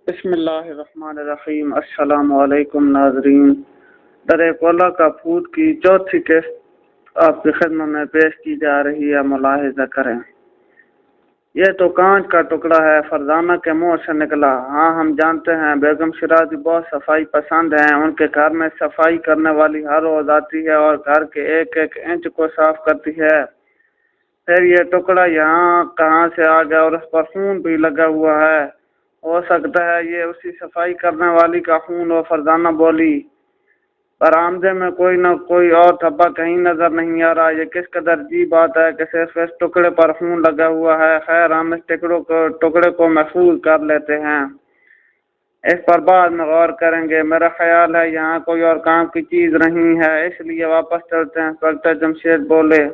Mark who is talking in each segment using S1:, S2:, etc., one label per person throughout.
S1: بسم اللہ الرحمن الرحیم۔ السلام علیکم ناظرین، در کولا کا پھوٹ کی چوتھی قسط آپ کی خدمت میں پیش کی جا رہی ہے، ملاحظہ کریں۔ یہ تو کانچ کا ٹکڑا ہے، فرزانہ کے منہ سے نکلا۔ ہاں ہم جانتے ہیں بیگم شیرازی بہت صفائی پسند ہیں، ان کے گھر میں صفائی کرنے والی ہر روز آتی ہے اور گھر کے ایک ایک انچ کو صاف کرتی ہے۔ پھر یہ ٹکڑا یہاں کہاں سے آ گیا اور اس پر خون بھی لگا ہوا ہے؟ ہو سکتا ہے یہ اسی صفائی کرنے والی کا خون ہو۔ فرزانہ بولی، برآمدے میں کوئی نہ کوئی اور دھبا کہیں نظر نہیں آ رہا۔ یہ کس قدر عجیب بات ہے کہ صرف اس ٹکڑے پر خون لگا ہوا ہے۔ خیر، ہم اس ٹکڑے کو محفوظ کر لیتے ہیں، اس پر بعد میں غور کریں گے۔ میرا خیال ہے یہاں کوئی اور کام کی چیز نہیں ہے، اس لیے واپس چلتے ہیں۔ انسپکٹر جمشید بولے،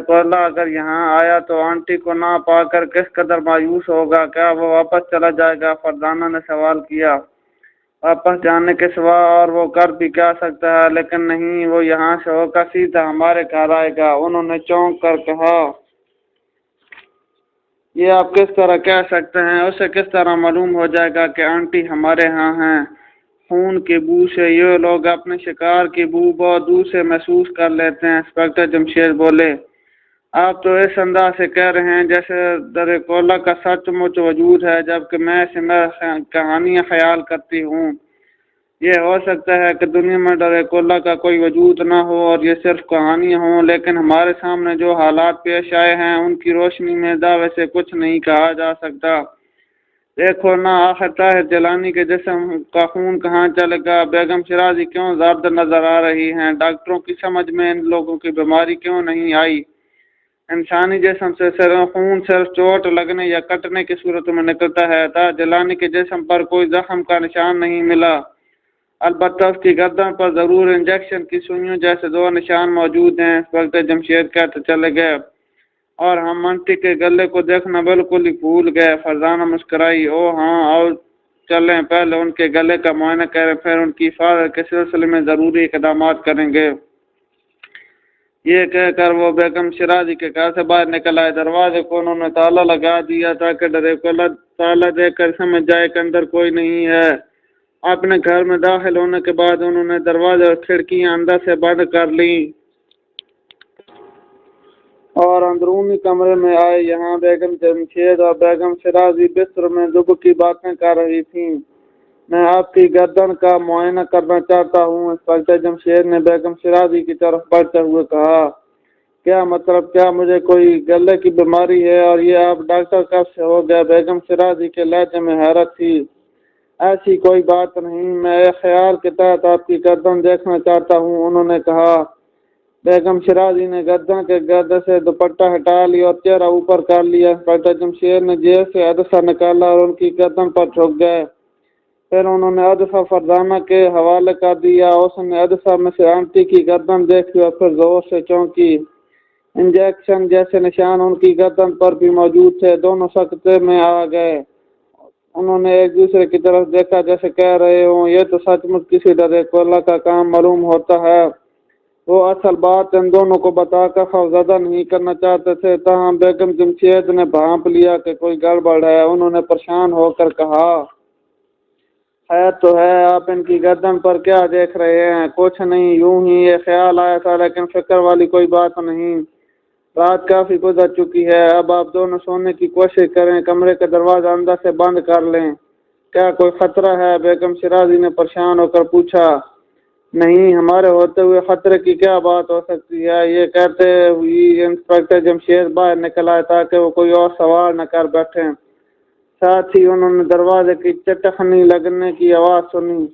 S1: کولا اگر یہاں آیا تو آنٹی کو نہ پا کر کس قدر مایوس ہوگا، کیا وہ واپس چلا جائے گا؟ فرزانہ نے سوال کیا۔ واپس جانے کے سوا اور وہ کر بھی کیا سکتا ہے؟ لیکن نہیں، وہ یہاں سے ہو کر سیدھا ہمارے گھر آئے گا۔ انہوں نے چونک کر کہا، یہ آپ کس طرح کہہ سکتے ہیں؟ اسے کس طرح معلوم ہو جائے گا کہ آنٹی ہمارے ہاں ہیں؟ خون کی بو سے یہ لوگ اپنے شکار کی بو بہت دور سے محسوس کر لیتے ہیں۔ انسپکٹر جمشید بولے، آپ تو اس انداز سے کہہ رہے ہیں جیسے در کولا کا سچ مچ وجود ہے، جبکہ میں اسے کہانیاں خیال کرتی ہوں۔ یہ ہو سکتا ہے کہ دنیا میں در کولا کا کوئی وجود نہ ہو اور یہ صرف کہانیاں ہوں، لیکن ہمارے سامنے جو حالات پیش آئے ہیں ان کی روشنی میں دعوے سے کچھ نہیں کہا جا سکتا۔ دیکھو نا، آخر طاہر جیلانی کے جسم کا خون کہاں چلے گا؟ بیگم شیرازی کیوں زرد نظر آ رہی ہیں؟ ڈاکٹروں کی سمجھ میں ان لوگوں کی بیماری کیوں نہیں آئی؟ انسانی جسم سے خون صرف چوٹ لگنے یا کٹنے کی صورت میں نکلتا ہے۔ طاہر جیلانی کے جسم پر کوئی زخم کا نشان نہیں ملا، البتہ اس کی گردن پر ضرور انجیکشن کی سوئیوں جیسے 2 نشان موجود ہیں۔ انسپکٹر جمشید کہتے چلے گئے، اور ہم آنٹی کے گلے کو دیکھنا بالکل ہی بھول گئے۔ فرزانہ مسکرائی، او ہاں، اور چلیں پہلے ان کے گلے کا معائنہ کریں، پھر ان کی حفاظت کے سلسلے میں ضروری اقدامات کریں گے۔ یہ کہہ کر وہ بیگم شیرازی کے گھر سے باہر نکل آئے۔ دروازے کو انہوں نے تالا لگا دیا تاکہ ڈرے کو تالا دے کر سمجھ جائے کہ اندر کوئی نہیں ہے۔ اپنے گھر میں داخل ہونے کے بعد انہوں نے دروازے اور کھڑکیاں اندر سے بند کر لیں اور اندرونی کمرے میں آئے۔ یہاں بیگم جمشید اور بیگم شیرازی بستر میں دب کی باتیں کر رہی تھیں۔ میں آپ کی گردن کا معائنہ کرنا چاہتا ہوں، انسپکٹر جمشید نے بیگم شیرازی کی طرف بڑھتے ہوئے کہا۔ کیا مطلب؟ کیا مجھے کوئی گلے کی بیماری ہے؟ اور یہ آپ ڈاکٹر کب سے ہو گئے؟ بیگم شیرازی کے لہجے میں حیرت تھی۔ ایسی کوئی بات نہیں، میں ایک خیال کے تحت آپ کی گردن دیکھنا چاہتا ہوں، انہوں نے کہا۔ بیگم شیرازی نے گردن کے گردے سے دوپٹہ ہٹا لیا اور چہرہ اوپر کر لیا۔ انسپکٹر جمشید نے جیب سے عدسہ نکالا اور ان کی گردن پر جھک گئے۔ پھر انہوں نے عدسہ فرزانہ کے حوالے کر دیا۔ اس نے عدسہ میں سے آنٹی کی گردن دیکھی اور پھر زور سے چونکی۔ انجیکشن جیسے نشان ان کی گردن پر بھی موجود تھے۔ دونوں سکتے میں آ گئے۔ انہوں نے ایک دوسرے کی طرف دیکھا جیسے کہہ رہے ہوں، یہ تو سچ مچ کسی ڈرے کولا کا کام معلوم ہوتا ہے۔ وہ اصل بات ان دونوں کو بتا کر خوفزدہ نہیں کرنا چاہتے تھے، تاہم بیگم جمشید نے بھانپ لیا کہ کوئی گڑبڑ ہے۔ انہوں نے پریشان ہو کر کہا، خیر تو ہے، آپ ان کی گردن پر کیا دیکھ رہے ہیں؟ کچھ نہیں، یوں ہی یہ خیال آیا تھا، لیکن فکر والی کوئی بات نہیں۔ رات کافی گزر چکی ہے، اب آپ دونوں سونے کی کوشش کریں، کمرے کا دروازہ اندر سے بند کر لیں۔ کیا کوئی خطرہ ہے؟ بیگم شیرازی نے پریشان ہو کر پوچھا۔ نہیں، ہمارے ہوتے ہوئے خطرے کی کیا بات ہو سکتی ہے؟ یہ کہتے ہوئے انسپکٹر جمشید باہر نکل آئے تاکہ وہ کوئی اور سوال نہ کر بیٹھیں۔ ساتھ ہی انہوں نے دروازے کی چٹخنی لگنے کی آواز سنی۔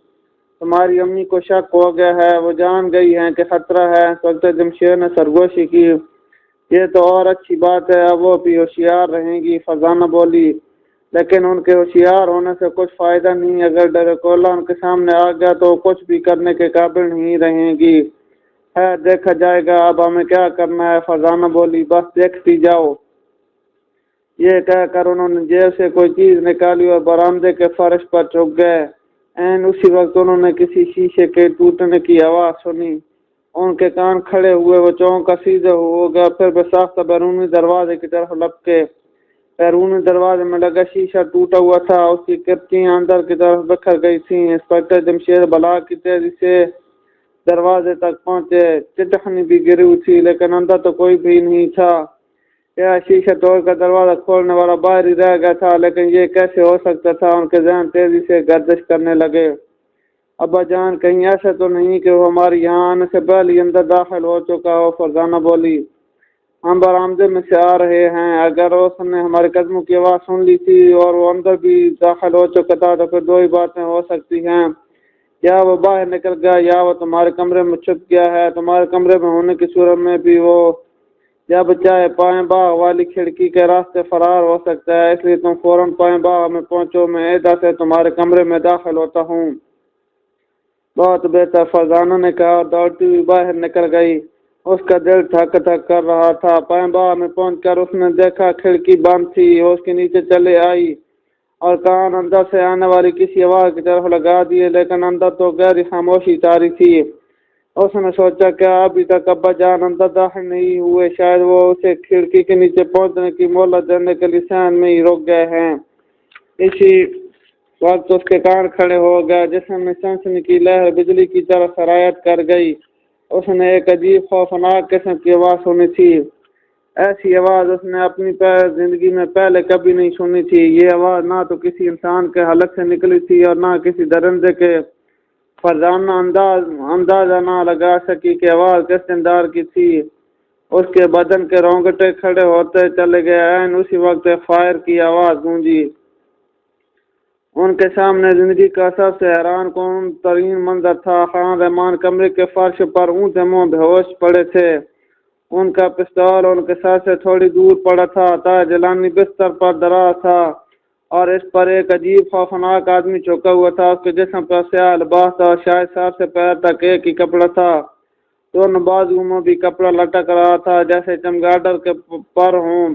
S1: تمہاری امی کو شک ہو گیا ہے، وہ جان گئی ہیں کہ خطرہ ہے، انسپکٹر جمشید نے سرگوشی کی۔ یہ تو اور اچھی بات ہے، اب وہ بھی ہوشیار رہیں گی، فرزانہ بولی۔ لیکن ان کے ہوشیار ہونے سے کچھ فائدہ نہیں، اگر ڈر کولا ان کے سامنے آ گیا تو کچھ بھی کرنے کے قابل نہیں رہیں گی۔ ہے دیکھا جائے گا، اب ہمیں کیا کرنا ہے؟ فرزانہ بولی، بس دیکھتی جاؤ۔ یہ کہہ کر انہوں نے جیب سے کوئی چیز نکالی اور برآمدے کے فرش پر جھک گئے۔ عین اسی وقت انہوں نے کسی شیشے کے ٹوٹنے کی آواز سنی۔ ان کے کان کھڑے ہوئے، وہ چونکا سیدھے ہو گیا، پھر بے ساختہ بیرونی دروازے کی طرف لپکے۔ بیرون دروازے میں لگا شیشہ ٹوٹا ہوا تھا، اس کی کرچیاں اندر کی طرف بکھر گئی تھیں۔ انسپکٹر جمشید بلا کی تیزی سے دروازے تک پہنچے، چٹخنی بھی گری ہوئی تھی لیکن اندر تو کوئی بھی نہیں تھا۔ کیا شیشہ توڑ کر دروازہ کھولنے والا باہر ہی رہ گیا تھا، لیکن یہ کیسے ہو سکتا تھا؟ ان کے ذہن تیزی سے گردش کرنے لگے۔ ابا جان، کہیں ایسا تو نہیں کہ وہ ہمارے یہاں آنے سے پہلے ہی اندر داخل ہو چکا ہو؟ فرزانہ بولی۔ ہم برآمدے میں سے آ رہے ہیں، اگر اس نے ہمارے قدموں کی آواز سن لی تھی اور وہ اندر بھی داخل ہو چکا تھا تو پھر دو ہی باتیں ہو سکتی ہیں، یا وہ باہر نکل گیا یا وہ تمہارے کمرے میں چھپ گیا ہے۔ تمہارے کمرے میں ہونے کی صورت میں بھی وہ جب چاہے پائیں باغ والی کھڑکی کے راستے فرار ہو سکتا ہے، اس لیے تم فوراً پائیں باغ میں پہنچو، میں ادھر سے تمہارے کمرے میں داخل ہوتا ہوں۔ بہت بہتر، فرزانہ نے کہا اور دوڑتی ہوئی باہر نکل گئی۔ اس کا دل دھک دھک کر رہا تھا۔ پائیں باغ میں پہنچ کر اس نے دیکھا کھڑکی بند تھی۔ وہ اس کے نیچے چلے آئی اور کان اندر سے آنے والی کسی آواز کی طرف لگا دیے، لیکن اندر تو گہری خاموشی طاری تھی۔ اس نے سوچا کیا ابھی تک ابا جان اندر داخل نہیں ہوئے؟ شاید وہ اسے کھڑکی کے نیچے پہنچنے کی مہلت دینے کے لیے صحن میں ہی رک گئے ہیں۔ اسی وقت اس کے کان کھڑے ہو گئے، جسم میں سنسنی کی لہر بجلی کی طرح سرایت کر گئی۔ اس نے ایک عجیب خوفناک قسم کی آواز سنی تھی۔ ایسی آواز اس نے اپنی زندگی میں پہلے کبھی نہیں سنی تھی۔ یہ آواز نہ تو کسی انسان کے حلق سے نکلی تھی اور نہ کسی درندے کے۔ فرزانہ اندازہ نہ لگا سکی کہ آواز کس جاندار کی تھی۔ اس کے بدن کے رونگٹے کھڑے ہوتے چلے گئے۔ عین اسی وقت فائر کی آواز گونجی۔ ان کے سامنے زندگی کا سب سے حیران کن ترین منظر تھا۔ خان رحمان کمرے کے فرش پر اونچے منہ بے ہوش پڑے تھے۔ ان کا پستول ان کے سر سے تھوڑی دور پڑا تھا۔ طاہر جیلانی بستر پر دراز تھا اور اس پر ایک عجیب خوفناک آدمی چھپا ہوا تھا۔ اس کے جسم پر سیاہ لباس تھا اور شاید سر سے پیر تک ایک ہی کپڑا تھا۔ دونوں بازوؤں میں بھی کپڑا لٹک رہا تھا جیسے چمگادڑ کے پر ہوں۔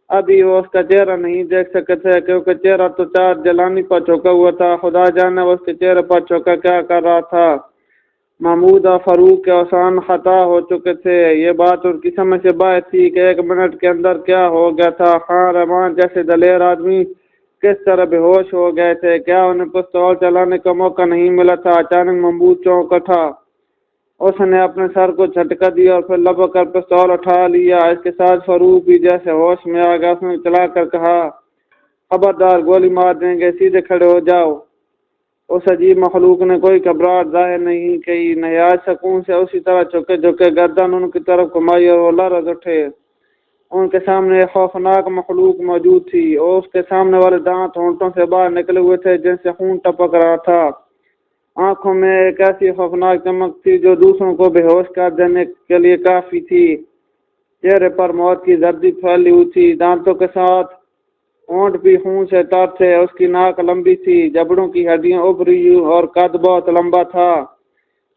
S1: ابھی وہ اس کا چہرہ نہیں دیکھ سکے تھے کیونکہ چہرہ تو طاہر جیلانی پر چھپا ہوا تھا۔ خدا جانے وہ اس کے چہرے پر چھپا کیا کر رہا تھا۔ محمود اور فاروق کے اوسان خطا ہو چکے تھے۔ یہ بات ان کی سمجھ سے باہر تھی کہ ایک منٹ کے اندر کیا ہو گیا تھا۔ خان رحمان جیسے دلیر آدمی کس طرح بے ہوش ہو گئے تھے؟ کیا انہیں پستول چلانے کا موقع نہیں ملا تھا؟ اچانک محمود چونک اٹھا۔ اس نے اپنے سر کو جھٹکا دیا اور پھر لپک کر پستول اٹھا لیا۔ اس کے ساتھ فاروق بھی جیسے ہوش میں آ گیا۔ اس نے چلا کر کہا، خبردار، گولی مار دیں گے، سیدھے کھڑے ہو جاؤ۔ اس عجیب مخلوق نے کوئی گھبراہٹ ظاہر نہیں کی، نہایت سکون سے اسی طرح جھکے جھکے گردن ان کی طرف گھمائی اور وہ لرز اٹھے۔ ان کے سامنے ایک خوفناک مخلوق موجود تھی اور اس کے سامنے والے دانت ہونٹوں سے باہر نکلے ہوئے تھے جن سے خون ٹپک رہا تھا۔ آنکھوں میں ایک ایسی خوفناک چمک تھی جو دوسروں کو بے ہوش کر دینے کے لیے کافی تھی۔ چہرے پر موت کی زردی پھیلی ہوئی تھی، دانتوں کے ساتھ ہونٹ بھی خون سے تر تھے۔ اس کی ناک لمبی تھی، جبڑوں کی ہڈیاں ابری اور قد بہت لمبا تھا۔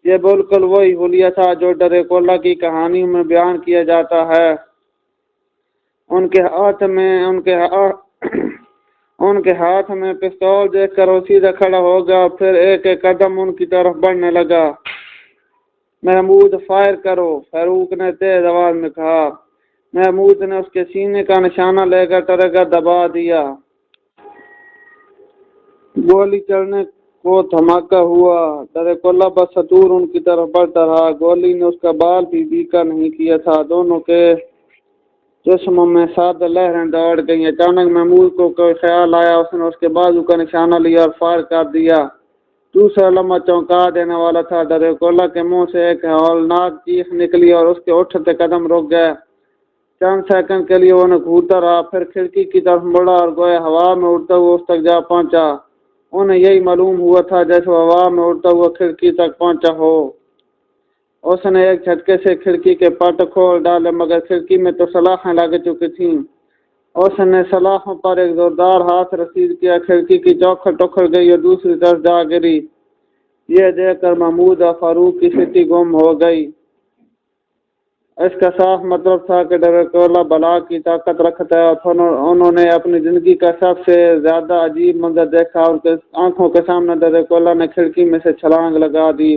S1: یہ بالکل وہی حلیہ تھا جو ڈریکولا کی کہانیوں میں بیان کیا جاتا ہے۔ ان کے ہاتھ میں پستول دیکھ کر وہ سیدھا کھڑا ہو گیا، پھر ایک ایک قدم ان کی طرف بڑھنے لگا۔ محمود، فائر کرو، فاروق نے تیز آواز میں کہا۔ محمود نے اس کے سینے کا نشانہ لے کر ٹریگر دبا دیا۔ گولی چلنے کو دھماکہ ہوا۔ ڈریکولا بسطور ان کی طرف بڑھتا رہا۔ گولی نے اس کا بال بھی بیکا نہیں کیا تھا۔ دونوں کے جسموں میں سادہ لہریں دوڑ گئیں۔ اچانک محمود کو کوئی خیال آیا۔ اس نے اس کے بازو کا نشانہ لیا اور فائر کر دیا۔ دوسرا لمحہ چونکا دینے والا تھا۔ ڈریکولا کے منہ سے ایک ہولناک چیخ نکلی اور اس کے اٹھتے قدم رک گئے۔ چند سیکنڈ کے لیے وہ گھورتا رہا، پھر کھڑکی کی طرف مڑا اور گویا ہوا میں اڑتا ہوا اس تک جا پہنچا۔ انہیں یہی معلوم ہوا تھا جیسے وہ ہوا میں اڑتا ہوا کھڑکی تک پہنچا ہو۔ اس نے ایک جھٹکے سے کھڑکی کے پٹ کھول ڈالے، مگر کھڑکی میں تو سلاخیں لگ چکی تھیں۔ اس نے سلاخوں پر ایک زوردار ہاتھ رسید کیا، کھڑکی کی چوکھٹ اکھڑ گئی اور دوسری طرف جا گری۔ یہ دیکھ کر محمود اور فاروق کی سٹی گم ہو گئی۔ اس کا صاف مطلب تھا کہ ڈریکولا بلا کی طاقت رکھتا ہے اور انہوں نے اپنی زندگی کا سب سے زیادہ عجیب منظر دیکھا۔ ان کے آنکھوں کے سامنے ڈریکولا نے کھڑکی میں سے چھلانگ لگا دی۔